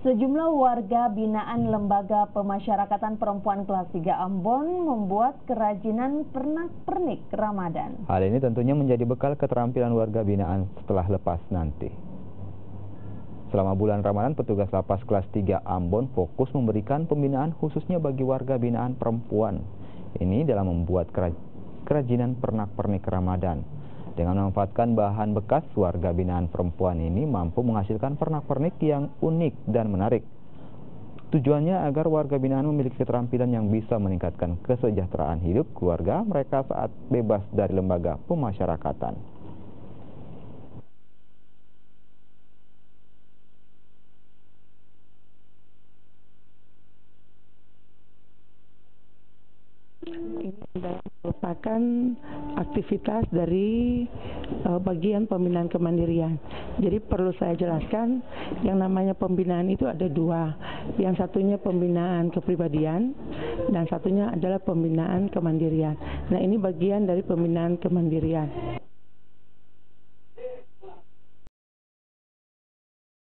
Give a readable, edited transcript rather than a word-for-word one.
Sejumlah warga binaan Lembaga Pemasyarakatan Perempuan kelas 3 Ambon membuat kerajinan pernak-pernik Ramadan. Hal ini tentunya menjadi bekal keterampilan warga binaan setelah lepas nanti. Selama bulan Ramadan, petugas lapas kelas 3 Ambon fokus memberikan pembinaan khususnya bagi warga binaan perempuan. Ini dalam membuat kerajinan pernak-pernik Ramadan. Dengan memanfaatkan bahan bekas, warga binaan perempuan ini mampu menghasilkan pernak-pernik yang unik dan menarik. Tujuannya agar warga binaan memiliki keterampilan yang bisa meningkatkan kesejahteraan hidup keluarga mereka saat bebas dari lembaga pemasyarakatan. Ini merupakan aktivitas dari bagian pembinaan kemandirian. Jadi perlu saya jelaskan, yang namanya pembinaan itu ada dua. Yang satunya pembinaan kepribadian dan satunya adalah pembinaan kemandirian. Nah, ini bagian dari pembinaan kemandirian.